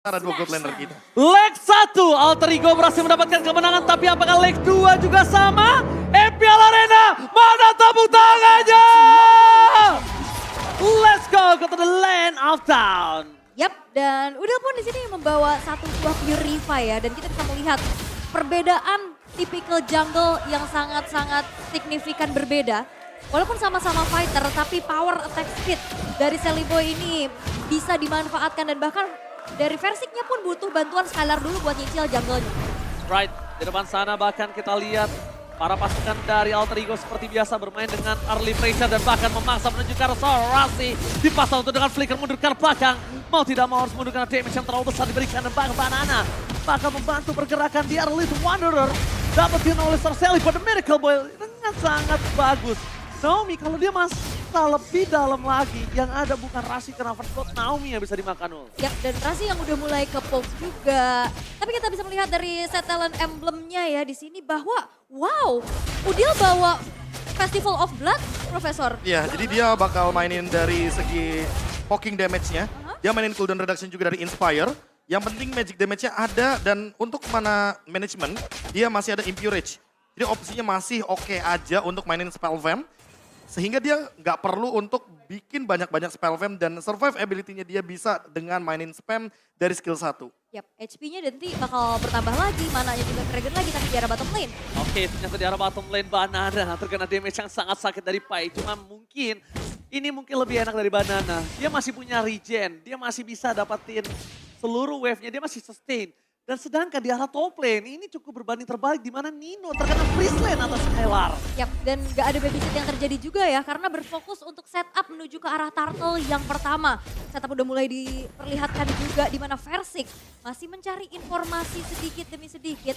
antara dua god laner kita. Leg 1, Alter Ego berhasil mendapatkan kemenangan, tapi apakah leg 2 juga sama? MPL Arena, mana tepuk tangannya? Let's go to the land of town. Yap, dan Udil pun di sini membawa satu buah Purify ya, dan kita bisa melihat perbedaan tipikal jungle yang sangat-sangat signifikan berbeda. Walaupun sama-sama fighter, tapi power attack speed dari Celiboy ini bisa dimanfaatkan dan bahkan dari Versiknya pun butuh bantuan Skylar dulu buat nyicil jungle-nya. Right, di depan sana bahkan kita lihat para pasukan dari Alter Ego seperti biasa bermain dengan early pressure dan bahkan memaksa menuju ke arah Sorasi. Dipasang untuk dengan flicker mundur ke arah belakang. Mau tidak mau harus mundur karena damage yang terlalu besar diberikan dan bahkan Banana bakal membantu pergerakan di Elite Wanderer. Dapetin oleh Sorcelli pada Miracle Boy dengan sangat bagus. Naomi kalau dia masuk lebih dalam lagi, yang ada bukan Rasi karena first blood Naomi yang bisa dimakan ul. Yap, dan Rasi yang udah mulai ke poke juga. Tapi kita bisa melihat dari set talent emblemnya ya di sini bahwa wow, Udil bawa Festival of Blood, Profesor. Iya, jadi dia bakal mainin dari segi poking damage-nya. Dia mainin cooldown reduction juga dari Inspire. Yang penting magic damage-nya ada dan untuk mana management, dia masih ada Impurage. Jadi opsinya masih oke aja untuk mainin Spell Vamp. Sehingga dia nggak perlu untuk bikin banyak-banyak spell vamp dan survive ability-nya dia bisa dengan mainin spam dari skill 1. Yap, HP-nya nanti bakal bertambah lagi, mananya juga trigger lagi tapi di arah bottom lane. Oke, ternyata di arah bottom lane Banana terkena damage yang sangat sakit dari Pai. Cuma mungkin ini lebih enak dari Banana. Dia masih punya regen, dia masih bisa dapatin seluruh wave-nya, dia masih sustain. Dan sedangkan di arah top lane ini cukup berbanding terbalik di mana Nino terkena freeze lane atas Skylar. Yap, dan gak ada babysit yang terjadi juga ya karena berfokus untuk setup menuju ke arah turtle yang pertama. Setup udah mulai diperlihatkan juga di mana Versik masih mencari informasi sedikit demi sedikit.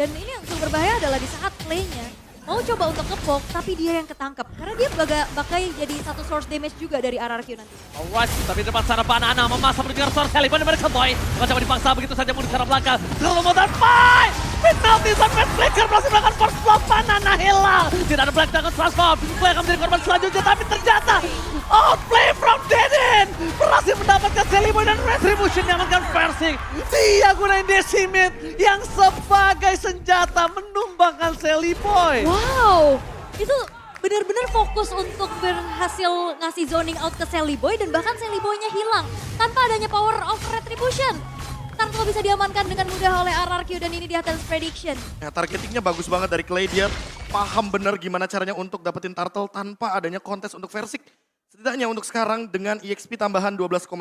Dan ini yang cukup berbahaya adalah di saat play-nya mau coba untuk ngepok tapi dia yang ketangkep. Karena dia bakal jadi satu source damage juga dari RRQ nanti. Alright, tapi di depan sana Banana memasang menuju ke arah Sorcelli. Benar-benar Cowboy. Bukan coba dipaksa begitu saja mundur ke arah belakang. Kalau mau dan Pai! Penalty sampai flicker berhasil melakukan first blood. Banana hilang. Tidak ada Black Dragon transform. Play akan menjadi korban selanjutnya tapi ternyata outplay from Deden. Berhasil mendapatkan Celiboy dan Retribution yang akan Versik. Dia gunain Decimate yang sebagai senjata menumbangkan Celiboy. Wow, itu benar-benar fokus untuk berhasil ngasih zoning out ke Celiboy dan bahkan Celiboy-nya hilang tanpa adanya power of retribution. Turtle bisa diamankan dengan mudah oleh RRQ dan ini di atas prediction. Ya, targetingnya bagus banget dari Clay, dia paham benar gimana caranya untuk dapetin turtle tanpa adanya kontes untuk Versik. Setidaknya untuk sekarang dengan EXP tambahan 12,5%,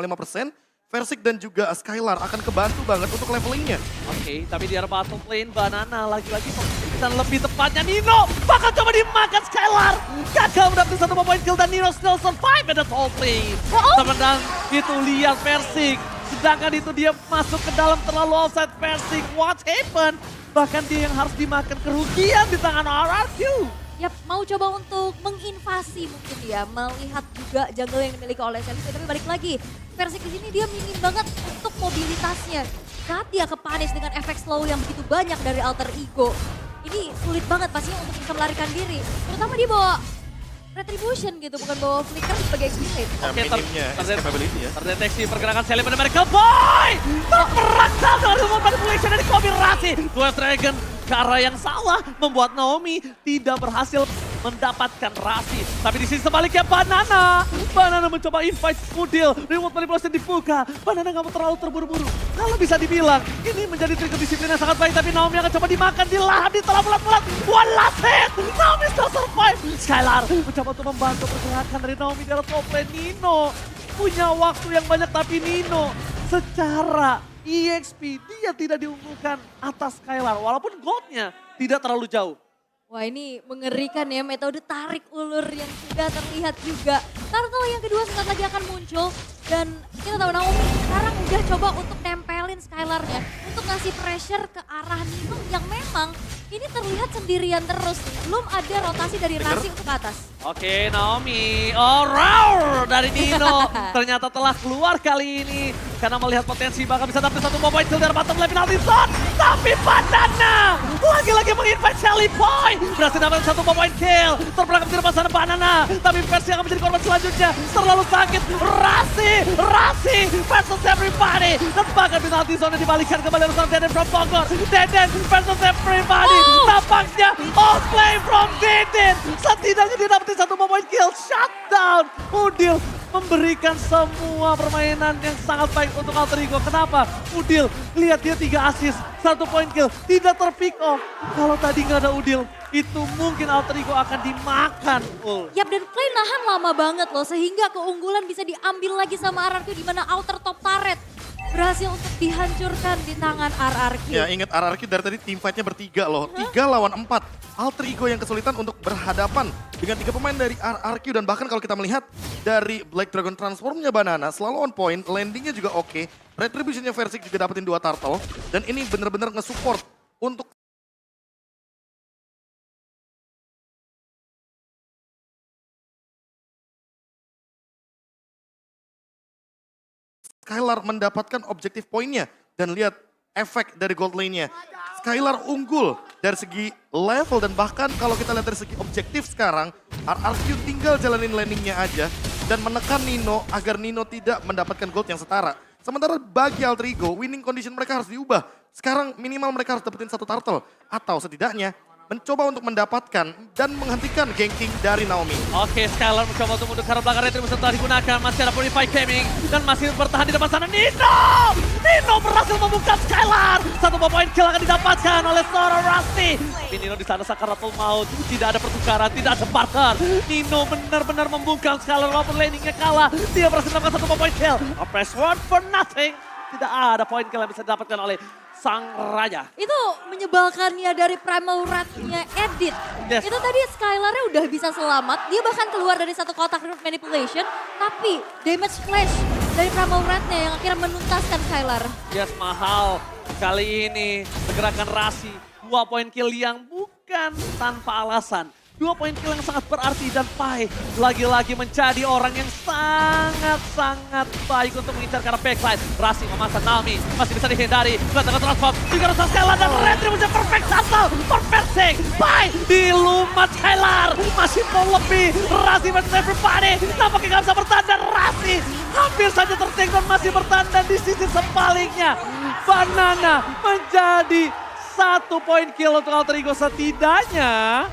Versik dan juga Skylar akan kebantu banget untuk levelingnya. Oke, tapi di arah bottom lane Banana lagi-lagi dan lebih tepatnya Nino bakal coba dimakan Skylar. Gagal mendapatkan 1 poin kill dan Nino still survive at the top lane. Teman-teman, itu lihat Versik. Sedangkan itu dia masuk ke dalam terlalu offside Versik. What happened? Bahkan dia yang harus dimakan kerugian di tangan RRQ. Yap, mau coba untuk menginvasi mungkin ya, melihat juga jungle yang dimiliki oleh Celiboy. Tapi balik lagi, Versik di sini dia minim banget untuk mobilitasnya. Saat dia kepanis dengan efek slow yang begitu banyak dari Alter Ego, ini sulit banget pastinya untuk bisa melarikan diri. Terutama dia bawa Retribution gitu, bukan bawa Flicker sebagai execute. Ya, minimnya escapability ya. Terdeteksi pergerakan Sally pada Miracle Boy. Terperangkap dengan remote manipulation dari Kombinasi. Dua Dragon ke arah yang salah membuat Naomi tidak berhasil mendapatkan Rasi. Tapi di sini sebaliknya Banana mencoba invite Udil. Remote manipulation dibuka. Banana nggak mau terlalu terburu-buru. Kalau bisa dibilang ini menjadi trik disiplin yang sangat baik. Tapi Naomi akan coba dimakan, dilahap, ditelan bulat-bulat. One last hit. Naomi still survive. Skylar mencoba untuk membantu pergerakan dari Naomi di arah top lane. Nino punya waktu yang banyak tapi Nino secara EXP dia tidak diunggulkan atas Skylar. Walaupun goldnya tidak terlalu jauh. Wah, ini mengerikan ya, metode tarik ulur yang sudah terlihat juga. Turtle yang kedua sebentar lagi akan muncul. Dan kita tahu Naomi sekarang udah coba untuk nempelin Skylar-nya. Untuk ngasih pressure ke arah Nino yang memang ini terlihat sendirian terus nih. Belum ada rotasi dari Rasi untuk ke atas. Oke, Naomi. Oh, roar dari Nino. Ternyata telah keluar kali ini. Karena melihat potensi bakal bisa dapat satu point kill dari bottom lane penalty zone. Tapi Banana lagi-lagi menginvite Shelly Boy. Berhasil dapat satu point kill. Terperangkap di depan sana Banana. Tapi versi yang akan menjadi korban selanjutnya. Terlalu sakit. Rasi versus everybody. Dan bahkan penalty zone dibalikan kembali bersama Deden from Bogor. Deden versus everybody. Tampaknya outplay from Deden. Setidaknya dia dapetin satu point kill. Shutdown. Udil memberikan semua permainan yang sangat baik untuk Alter Ego. Kenapa? Udil, lihat dia 3 assist, 1 point kill, tidak terpick off. Kalau tadi nggak ada Udil, itu mungkin Alter Ego akan dimakan. Yap, dan Clay nahan lama banget loh, sehingga keunggulan bisa diambil lagi sama RRQ di mana outer top turret berhasil untuk dihancurkan di tangan RRQ. Ya ingat RRQ dari tadi tim fight-nya bertiga loh. 3 lawan 4. Alter Ego yang kesulitan untuk berhadapan dengan 3 pemain dari RRQ. Dan bahkan kalau kita melihat dari Black Dragon Transform-nya Banana selalu on point. Landing-nya juga oke. Retribution-nya Versik juga dapetin 2 turtle. Dan ini bener-bener nge-support untuk Skylar mendapatkan objektif poinnya. Dan lihat efek dari gold lane-nya. Skylar unggul dari segi level dan bahkan kalau kita lihat dari segi objektif sekarang, RRQ tinggal jalanin landing-nya aja dan menekan Nino agar Nino tidak mendapatkan gold yang setara. Sementara bagi Alter Ego, winning condition mereka harus diubah. Sekarang minimal mereka harus dapetin 1 turtle atau setidaknya mencoba untuk mendapatkan dan menghentikan ganking dari Naomi. Oke, Skylar mencoba untuk mundur karena belakang retribution telah digunakan. Masih ada Purify Gaming dan masih bertahan di depan sana. Nino berhasil membuka Skylar. 1 point kill akan didapatkan oleh seorang Rusty. Tapi Nino di sana sakaratul maut. Tidak ada pertukaran, tidak ada partner. Nino benar-benar membungkam Skylar walaupun landingnya kalah. Dia berhasil mendapatkan 1 point kill. A press word for nothing. Tidak ada point kill yang bisa didapatkan oleh sang raja. Itu menyebalkannya dari Primal Rat-nya Edit. Yes. Itu tadi Skylar-nya udah bisa selamat. Dia bahkan keluar dari satu kotak manipulation. Tapi damage flash dari Primal Rat-nya yang akhirnya menuntaskan Skylar. Yes, mahal. Kali ini pergerakan Rasi. 2 point kill yang bukan tanpa alasan. 2 point kill yang sangat berarti dan Pai lagi-lagi menjadi orang yang sangat-sangat baik untuk mengincar ke arah backline. Rasi memasang Naomi, masih bisa dihindari. Kelihatan transform, juga rasa Skylar dan retribution perfect shuttle. Perfect sing, Pai dilumat Skylar. Masih mau lebih, Rasi versus everybody. Nampaknya gak bisa bertahan dan Rasi hampir saja terting dan masih bertahan dan di sisi sebaliknya. Banana menjadi 1 point kill untuk Alter Ego setidaknya.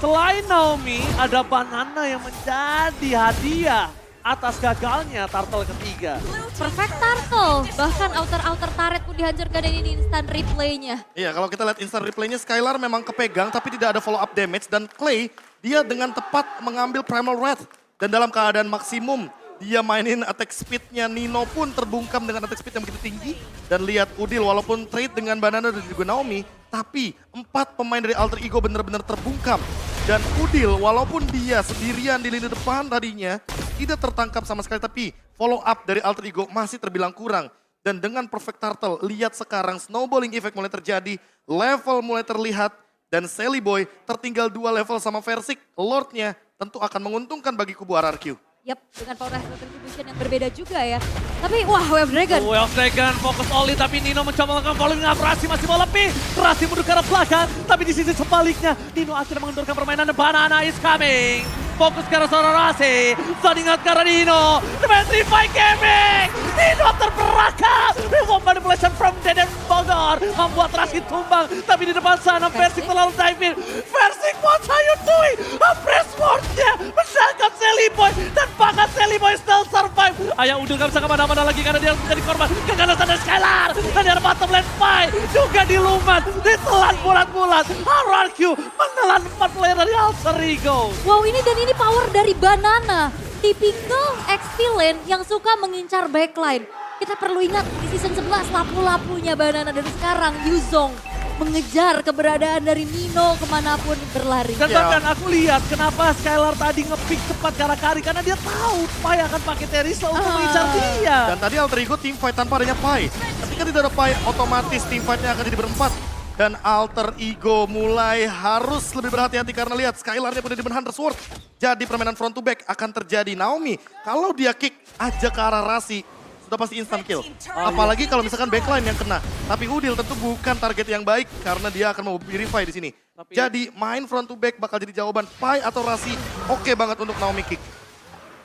Selain Naomi, ada Banana yang menjadi hadiah atas gagalnya turtle ketiga. Perfect turtle, bahkan outer turret pun dihancurkan dan ini instant replaynya. Iya, kalau kita lihat instant replaynya Skylar memang kepegang tapi tidak ada follow up damage dan Clay dia dengan tepat mengambil Primal Wrath dan dalam keadaan maksimum dia mainin attack speed-nya. Nino pun terbungkam dengan attack speed yang begitu tinggi. Dan lihat Udil walaupun trade dengan Banana dan juga Naomi, tapi 4 pemain dari Alter Ego benar-benar terbungkam. Dan Udil walaupun dia sendirian di lini depan tadinya tidak tertangkap sama sekali, tapi follow up dari Alter Ego masih terbilang kurang. Dan dengan perfect turtle, lihat sekarang snowballing effect mulai terjadi, level mulai terlihat, dan Shelly Boy tertinggal 2 level sama Versik. Lordnya tentu akan menguntungkan bagi kubu RRQ. Yap, dengan power retribution yang berbeda juga ya. Tapi wah, Wave Dragon. Wave Dragon fokus Oli tapi Nino mencoba melakukan following up. Rasi masih mau lebih. Rasi mundur ke arah belakang. Tapi di sisi sebaliknya Nino akhirnya mengendurkan permainan dan Banana is coming. Fokus ke arah seorang Rasi. Ingat ke arah Nino. Petrify Gaming. Nino terperangkap. Remote manipulation from Deden Bogor. Membuat Rasi tumbang. Tapi di depan sana Versik terlalu dive in. Versik, what are you doing? Press word-nya menangkap Shelly Boy. Dan bahkan Shelly Boy still survive. Ayah Udil gak bisa kemana-mana lagi karena dia menjadi korban keganasan dari Skylar. Dan dari bottom lane Pai juga dilumat. Ditelan bulat-bulat. RRQ menelan 4 player dari Alter Ego. Wow, ini power dari Banana. Tipikal XP lane yang suka mengincar backline. Kita perlu ingat di season 11 lapu-lapunya Banana dan sekarang Yuzong mengejar keberadaan dari Nino kemanapun berlari. Dan bahkan aku lihat kenapa Skylar tadi nge-pick cepat ke arah Kari. Karena dia tahu Pai akan pakai Terisla untuk mengincar dia. Dan tadi Alter Ego team fight tanpa adanya Pai. Ketika tidak ada Pai, otomatis team fight-nya akan jadi berempat. Dan Alter Ego mulai harus lebih berhati-hati karena lihat Skylar-nya punya Demon Hunter Sword. Jadi permainan front to back akan terjadi. Naomi, kalau dia kick aja ke arah Rasi, sudah pasti instant kill. Apalagi kalau misalkan backline yang kena. Tapi Udil tentu bukan target yang baik karena dia akan mau purify di sini. Jadi main front to back bakal jadi jawaban Pai atau Rasi. Oke banget untuk Naomi kick.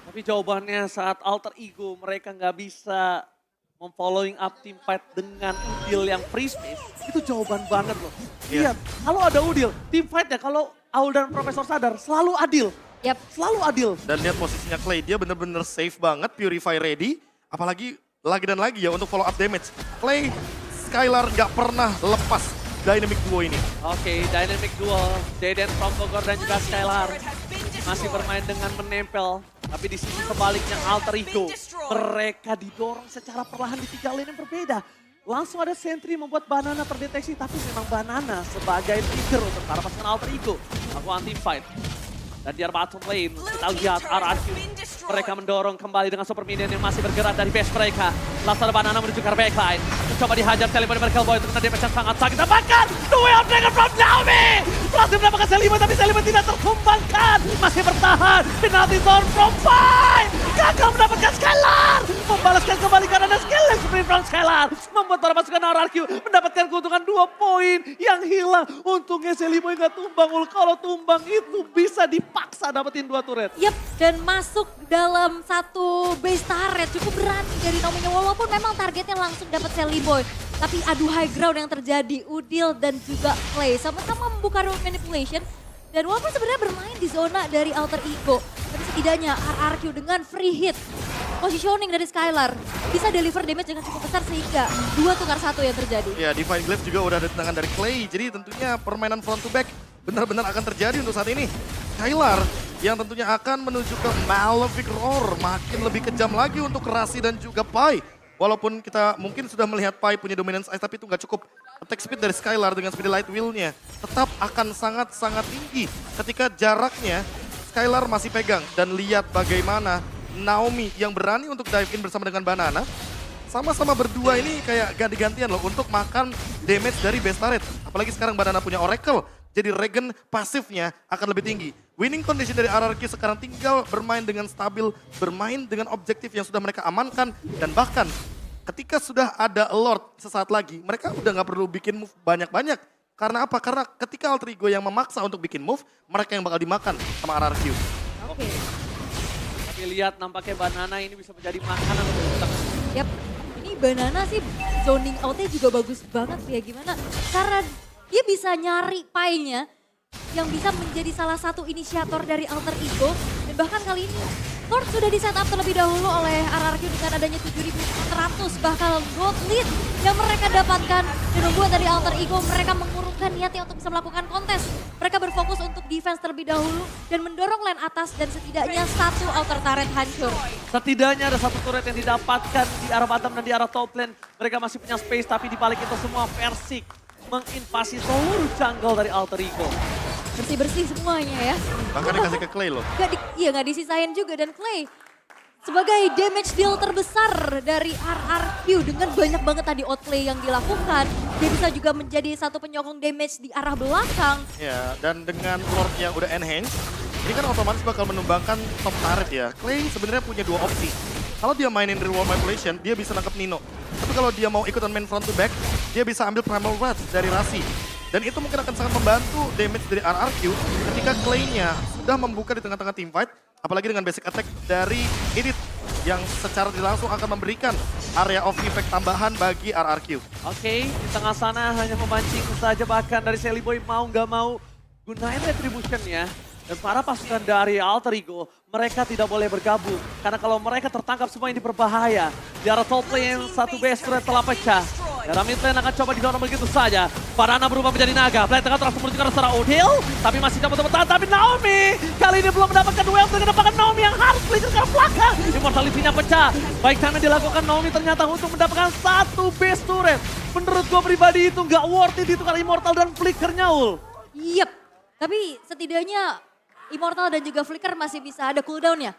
Tapi jawabannya saat Alter Ego mereka nggak bisa memfollowing up team fight dengan Udil yang free space, itu jawaban banget loh. Iya. Lihat, kalau ada Udil, team fight-nya kalau Aul dan Profesor sadar selalu adil. Yap. Selalu adil. Dan lihat posisinya Clay, dia bener-bener safe banget, Purify ready. Apalagi lagi dan lagi ya untuk follow up damage. Clay, Skylar nggak pernah lepas dynamic duo ini. Oke, dynamic duo, Deden from Bogor dan juga Skylar masih bermain dengan menempel. Tapi di sisi sebaliknya Alter Ego, mereka didorong secara perlahan di 3 lane yang berbeda. Langsung ada sentry membuat Banana terdeteksi, tapi memang Banana sebagai trigger untuk para pasukan Alter Ego. Aku anti fight. Dan di bottom lane, kita lihat RRQ. Mereka mendorong kembali dengan super minion yang masih bergerak dari base mereka. Langsung ada Banana menuju ke backline. Mencoba dihajar Seliboy dari Merkel Boy untuk kena damage yang sangat sakit. Dapatkan duel Dragon from Naomi. Berhasil mendapatkan Seliboy, tapi Seliboy tidak tertumbangkan. Masih bertahan. Penalty zone from Pai. Gagal mendapatkan Skylar. Membalaskan kembali karena ada skill sprint from Skylar. Membuat para pasukan RRQ mendapatkan keuntungan 2 poin yang hilang. Untungnya Seliboy nggak tumbang. Kalau tumbang itu bisa dipaksa dapetin 2 turret. Yap, dan masuk dalam satu base turret cukup berani dari Naomi-nya. Walaupun memang targetnya langsung dapat Sally Boy. Tapi adu high ground yang terjadi, Udil dan juga Clay sama-sama membuka road manipulation. Dan walaupun sebenarnya bermain di zona dari Alter Ego, tapi setidaknya RRQ dengan free hit, positioning dari Skylar bisa deliver damage dengan cukup besar sehingga 2 tukar 1 yang terjadi. Ya, Divine Glaive juga udah ada tendangan dari Clay. Jadi tentunya permainan front to back benar-benar akan terjadi untuk saat ini. Skylar yang tentunya akan menuju ke Malefic Roar. Makin lebih kejam lagi untuk Rasi dan juga Pai. Walaupun kita mungkin sudah melihat Pai punya dominance ice, tapi itu nggak cukup. Attack speed dari Skylar dengan speed light wheel-nya tetap akan sangat-sangat tinggi ketika jaraknya Skylar masih pegang. Dan lihat bagaimana Naomi yang berani untuk dive in bersama dengan Banana. Sama-sama berdua ini kayak ganti-gantian loh untuk makan damage dari base turret. Apalagi sekarang Banana punya Oracle. Jadi regen pasifnya akan lebih tinggi. Winning condition dari RRQ sekarang tinggal bermain dengan stabil, bermain dengan objektif yang sudah mereka amankan. Dan bahkan ketika sudah ada Lord sesaat lagi, mereka udah nggak perlu bikin move banyak-banyak. Karena apa? Karena ketika Alter Ego yang memaksa untuk bikin move, mereka yang bakal dimakan sama RRQ. Oke. Tapi lihat nampaknya Banana ini bisa menjadi makanan untuk kita. Yap, ini Banana sih zoning out-nya juga bagus banget ya gimana. Karena dia bisa nyari Pai-nya yang bisa menjadi salah satu inisiator dari Alter Ego. Dan bahkan kali ini Lord sudah di setup terlebih dahulu oleh RRQ dengan adanya 7.400 bakal gold lead yang mereka dapatkan. Dan membuat dari Alter Ego mereka mengurungkan niatnya untuk bisa melakukan kontes. Mereka berfokus untuk defense terlebih dahulu dan mendorong lane atas dan setidaknya 1 outer turret hancur. Setidaknya ada 1 turret yang didapatkan di arah bottom dan di arah top lane. Mereka masih punya space tapi di balik itu semua Persik menginvasi seluruh jungle dari Alter Ego. Bersih-bersih semuanya ya. Bahkan dikasih ke Clay loh. Nggak disisain juga dan Clay sebagai damage deal terbesar dari RRQ dengan banyak banget tadi outplay yang dilakukan. Dia bisa juga menjadi satu penyokong damage di arah belakang. Ya, dan dengan Lord yang udah enhance, ini kan otomatis bakal menumbangkan top turret ya. Clay sebenarnya punya 2 opsi. Kalau dia mainin reward manipulation, dia bisa nangkep Nino. Tapi kalau dia mau ikutan main front to back, dia bisa ambil Primal Wrath dari Rasi. Dan itu mungkin akan sangat membantu damage dari RRQ ketika Clay-nya sudah membuka di tengah-tengah team fight. Apalagi dengan basic attack dari Edith yang secara langsung akan memberikan area of effect tambahan bagi RRQ. Oke, di tengah sana hanya memancing saja bahkan dari Sally Boy mau nggak mau gunain retribution ya. Dan para pasukan dari Alter Ego, mereka tidak boleh bergabung. Karena kalau mereka tertangkap semua ini berbahaya. Di arah top lane, 1 base turret telah pecah. Dan mid lane akan coba didorong begitu saja. Banana berubah menjadi naga. Blade tengah terus menuju ke arah Udil. Tapi masih coba bertahan. Tapi Naomi kali ini belum mendapatkan duel. Dengan dapatkan Naomi yang harus flicker ke belakang. Immortality-nya pecah. Baik sana dilakukan Naomi ternyata untuk mendapatkan 1 base turret. Menurut gue pribadi itu nggak worth it itu karena Immortal dan flickernya ul. Yep, tapi setidaknya Immortal dan juga Flicker masih bisa ada cooldown-nya.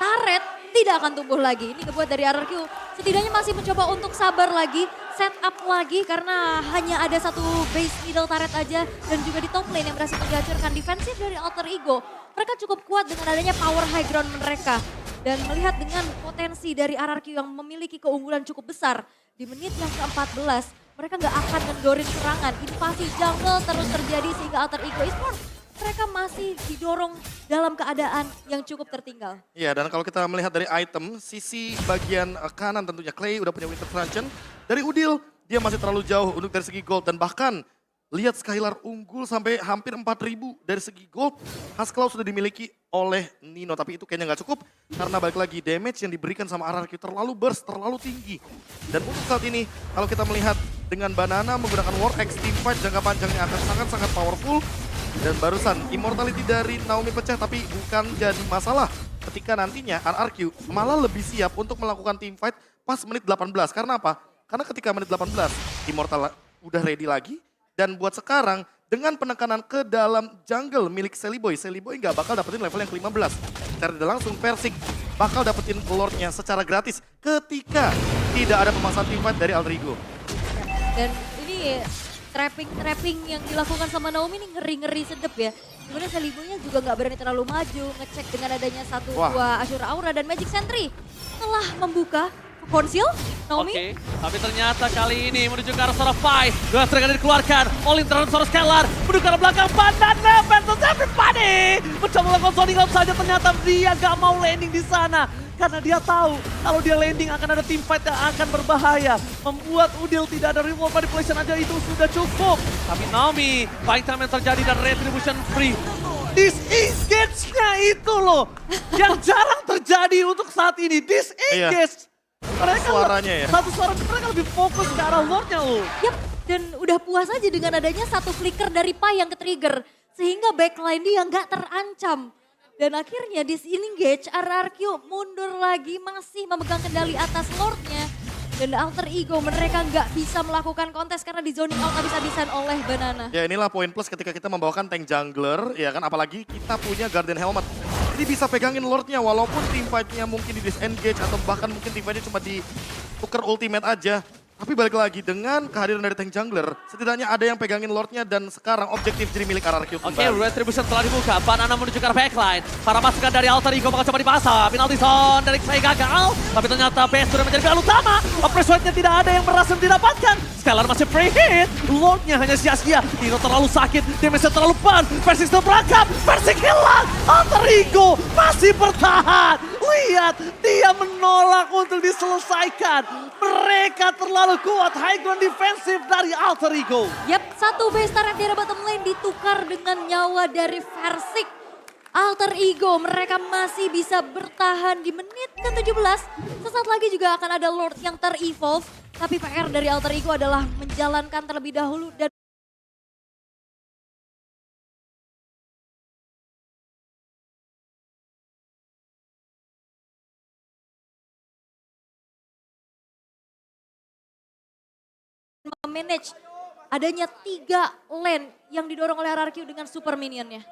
turret tidak akan tumbuh lagi. Ini ngebuat dari RRQ setidaknya masih mencoba untuk sabar lagi, set up lagi karena hanya ada satu base middle turret aja dan juga di top lane yang berhasil menghancurkan defensif dari Alter Ego. Mereka cukup kuat dengan adanya power high ground mereka. Dan melihat dengan potensi dari RRQ yang memiliki keunggulan cukup besar di menit yang ke-14, mereka nggak akan mendorin serangan. Invasi jungle terus terjadi sehingga Alter Ego Esports mereka masih didorong dalam keadaan yang cukup tertinggal. Iya, dan kalau kita melihat dari item, sisi bagian kanan tentunya Clay udah punya Winter Truncheon. Dari Udil, dia masih terlalu jauh untuk dari segi gold. Dan bahkan lihat Skylar unggul sampai hampir 4.000 dari segi gold. Haskell sudah dimiliki oleh Nino, tapi itu kayaknya nggak cukup. Karena balik lagi damage yang diberikan sama RRQ terlalu burst, terlalu tinggi. Dan untuk saat ini, kalau kita melihat dengan Banana menggunakan War X, teamfight jangka panjangnya akan sangat-sangat powerful. Dan barusan immortality dari Naomi pecah tapi bukan jadi masalah ketika nantinya RRQ malah lebih siap untuk melakukan team fight pas menit 18. Karena apa? Karena ketika menit 18 immortal udah ready lagi dan buat sekarang dengan penekanan ke dalam jungle milik Seliboy nggak bakal dapetin level yang ke-15. Secara tidak langsung Persik bakal dapetin lordnya secara gratis ketika tidak ada pemasangan team fight dari Alter Ego. Dan ini trapping yang dilakukan sama Naomi ini ngeri-ngeri sedep ya. Kemudian Seliboynya juga nggak berani terlalu maju, ngecek dengan adanya satu dua Azure Aura dan Magic Sentry telah membuka konsil Naomi. Oke, tapi ternyata kali ini menuju ke arah Sorafai. Dua Dragon dikeluarkan, Olin terhadap Sora Scalar. Menuju ke arah belakang, Banana, Phantom everybody. Mencoba melakukan zoning out saja, ternyata dia gak mau landing di sana. Karena dia tahu kalau dia landing akan ada team fight yang akan berbahaya. Membuat Udil tidak ada reward manipulation aja itu sudah cukup. Tapi Naomi, fight time yang terjadi dan retribution free. Disengage-nya itu loh yang jarang terjadi untuk saat ini. Disengage. Mereka Suaranya ya. Satu suara mereka lebih fokus ke arah Lordnya loh. Yap, dan udah puas aja dengan adanya satu flicker dari Pai yang ke-trigger. Sehingga backline dia nggak terancam. Dan akhirnya disengage, RRQ mundur lagi masih memegang kendali atas Lordnya. Dan Alter Ego mereka nggak bisa melakukan kontes karena di zoning out habis-habisan oleh Banana. Ya inilah poin plus ketika kita membawakan tank jungler, ya kan apalagi kita punya Guardian Helmet. Jadi bisa pegangin Lordnya walaupun team fight-nya mungkin di disengage atau bahkan mungkin team fight-nya cuma ditukar ultimate aja. Tapi balik lagi dengan kehadiran dari tank jungler, setidaknya ada yang pegangin Lordnya dan sekarang objektif jadi milik RRQ kembali. Oke, retribution telah dibuka. Banana menuju ke arah backline. Para masukan dari Alter Ego bakal coba dipasang. Penalty zone dari saya gagal. Tapi ternyata BS sudah menjadi pilihan utama. Pressure-nya tidak ada yang berhasil didapatkan. Skylar masih free hit. Lordnya hanya sia-sia. Tino terlalu sakit. Damage-nya terlalu ban. Persik terperangkap. Persik hilang. Alter Ego masih bertahan. Lihat, dia menolak untuk diselesaikan. Mereka terlalu kuat. High ground defensif dari Alter Ego. Yap, satu base turret di bottom lane ditukar dengan nyawa dari Persik. Alter Ego mereka masih bisa bertahan di menit ke-17. Sesaat lagi juga akan ada Lord yang ter-evolve. Tapi PR dari Alter Ego adalah menjalankan terlebih dahulu dan memanage adanya 3 lane yang didorong oleh RRQ dengan super minionnya.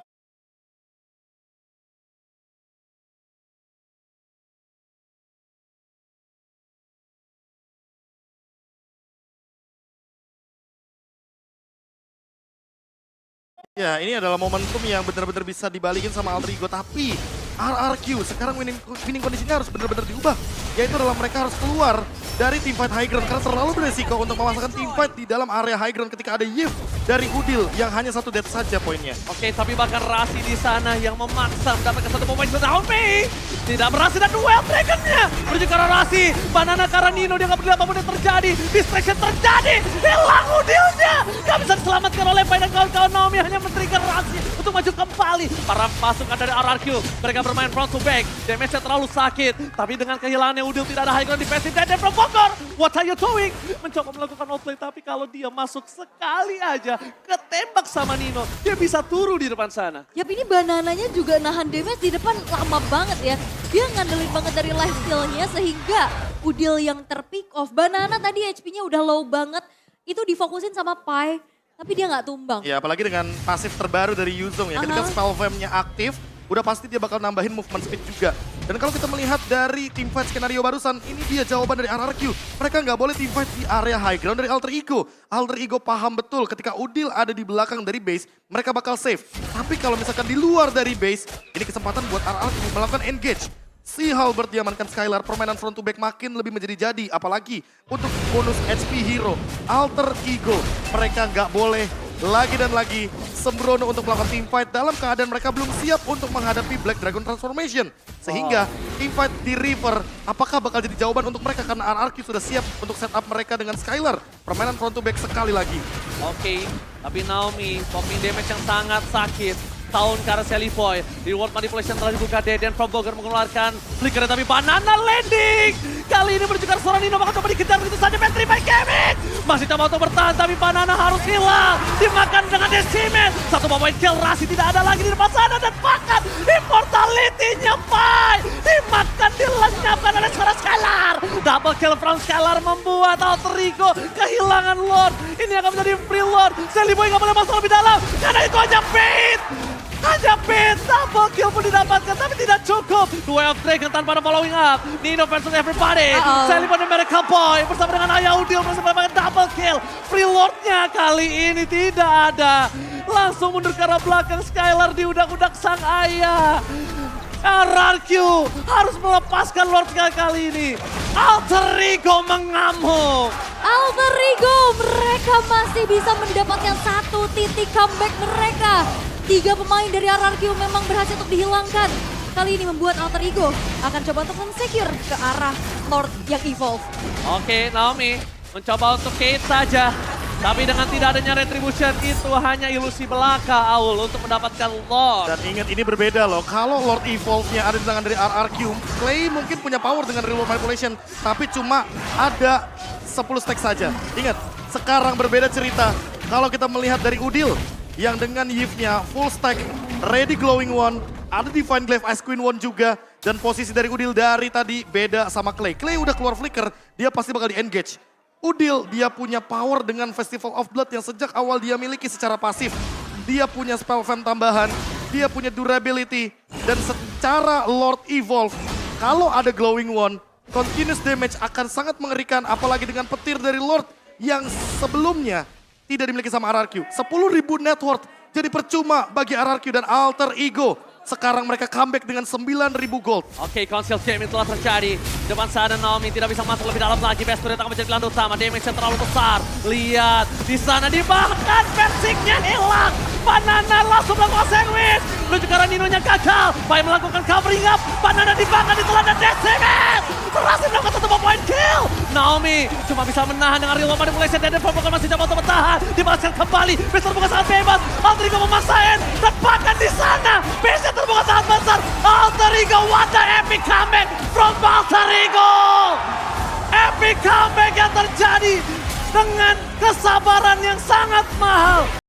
Ya ini adalah momentum yang benar-benar bisa dibalikin sama Alter Ego. Tapi RRQ sekarang winning kondisinya harus benar-benar diubah. Yaitu adalah mereka harus keluar dari teamfight high ground. Karena terlalu beresiko untuk memasangkan teamfight di dalam area high ground ketika ada Yif dari Udil yang hanya 1 death saja poinnya. Oke, tapi bahkan Rasi di sana yang memaksa mendapatkan satu momen Naomi. Tidak berhasil dan duel Dragon-nya. Menuju ke arah Rasi. Banana ke arah Nino, dia gak peduli apapun yang terjadi. Distraction terjadi. Hilang Udilnya. Gak bisa diselamatkan oleh Pai dan kawan-kawan. Naomi hanya men-trigger Rasi untuk maju kembali. Para pasukan dari RRQ. Mereka bermain front to back. Damage-nya terlalu sakit. Tapi dengan kehilangannya Udil tidak ada high ground defensive. Dan Provokor, what are you doing? Mencoba melakukan outplay. Tapi kalau dia masuk sekali aja. Ketembak sama Nino. Dia bisa turu di depan sana. Yap, ini Banananya juga nahan damage di depan lama banget ya. Dia ngandelin banget dari life steal-nya sehingga Udil yang terpick off. Banana tadi HP-nya udah low banget. Itu difokusin sama Pai. Tapi dia nggak tumbang. Ya apalagi dengan pasif terbaru dari Yuzong ya. Ketika spell flame-nya aktif, udah pasti dia bakal nambahin movement speed juga. Dan kalau kita melihat dari teamfight skenario barusan, ini dia jawaban dari RRQ. Mereka nggak boleh teamfight di area high ground dari Alter Ego. Alter Ego paham betul ketika Udil ada di belakang dari base, mereka bakal safe. Tapi kalau misalkan di luar dari base, ini kesempatan buat RRQ melakukan engage. Si Halberd diamankan Skylar, permainan front to back makin lebih menjadi jadi. Apalagi untuk bonus HP hero, Alter Ego. Mereka nggak boleh lagi dan lagi sembrono untuk melakukan teamfight dalam keadaan mereka belum siap untuk menghadapi Black Dragon Transformation. Sehingga teamfight di River, apakah bakal jadi jawaban untuk mereka karena RRQ sudah siap untuk setup mereka dengan Skylar. Permainan front to back sekali lagi. Oke, tapi Naomi popping damage yang sangat sakit. Tahun ke arah Selivoy, di World Manipulation telah dibuka Deden from Bogor mengeluarkan flicker tapi Banana landing. Kali ini menuju ke arah Soranino, maka coba dikejar begitu saja Petri by Kevin. Masih coba untuk bertahan tapi Banana harus hilang. Dimakan dengan Decimen. Satu point kill, Rasi tidak ada lagi di depan sana dan bahkan immortality-nya Pai. Dimakan, dilenyapkan oleh seorang Skylar. Double kill from Skylar membuat Alter Ego kehilangan Lord. Ini akan menjadi free Lord. Selivoy nggak boleh masuk lebih dalam karena itu hanya bait. Hanya bait, double kill pun didapatkan tapi tidak cukup. Way of Dragon tanpa ada following up. Nino versus everybody. Selivoy dan Miracle Boy bersama dengan Ayah Udil bersama dengan double kill. Free Lord-nya kali ini tidak ada. Langsung mundur ke arah belakang Skylar di udak-udak sang ayah. RRQ harus melepaskan Lord kali ini. Alter Ego mengamuk. Alter Ego, mereka masih bisa mendapatkan satu titik comeback mereka. 3 pemain dari RRQ memang berhasil untuk dihilangkan. Kali ini membuat Alter Ego akan coba untuk men-secure ke arah Lord yang evolve. Oke, Naomi mencoba untuk Kate saja. Tapi dengan tidak adanya retribution itu hanya ilusi belaka Aul untuk mendapatkan Lord. Dan ingat ini berbeda loh, kalau Lord Evolve-nya ada di tangan dari RRQ, Clay mungkin punya power dengan Real World Manipulation, tapi cuma ada 10 stack saja. Ingat, sekarang berbeda cerita. Kalau kita melihat dari Udil, yang dengan Yves-nya full stack, ready glowing one, ada Divine Glaive Ice Queen one juga, dan posisi dari Udil dari tadi beda sama Clay. Clay udah keluar flicker, dia pasti bakal di-engage. Udil, dia punya power dengan Festival of Blood yang sejak awal dia miliki secara pasif. Dia punya spell fam tambahan, dia punya durability, dan secara Lord Evolve, kalau ada glowing one, continuous damage akan sangat mengerikan, apalagi dengan petir dari Lord yang sebelumnya tidak dimiliki sama RRQ. 10.000 net worth jadi percuma bagi RRQ dan Alter Ego. Sekarang mereka comeback dengan 9.000 gold. Oke, conceal game telah terjadi. Depan sana Naomi tidak bisa masuk lebih dalam lagi. Vestur akan menjadi pilihan utama. Damage yang terlalu besar. Lihat, di sana dibahkan Versiknya hilang. Banana langsung melakukan sandwich. Menuju ke arah Ninonya gagal. Pai melakukan covering up. Banana dibahkan ditelan dan Decimen. Berhasil melakukan 1 point kill. Naomi cuma bisa menahan dengan Real World Manipulation. Dan Devan masih coba untuk bertahan. Dibalaskan kembali. Vestur bukan sangat bebas. Alter Ego memaksain. Dan bahkan di sana. Base terbuka sangat besar. Alter Ego, what the epic comeback from Alter Ego. Epic comeback yang terjadi dengan kesabaran yang sangat mahal.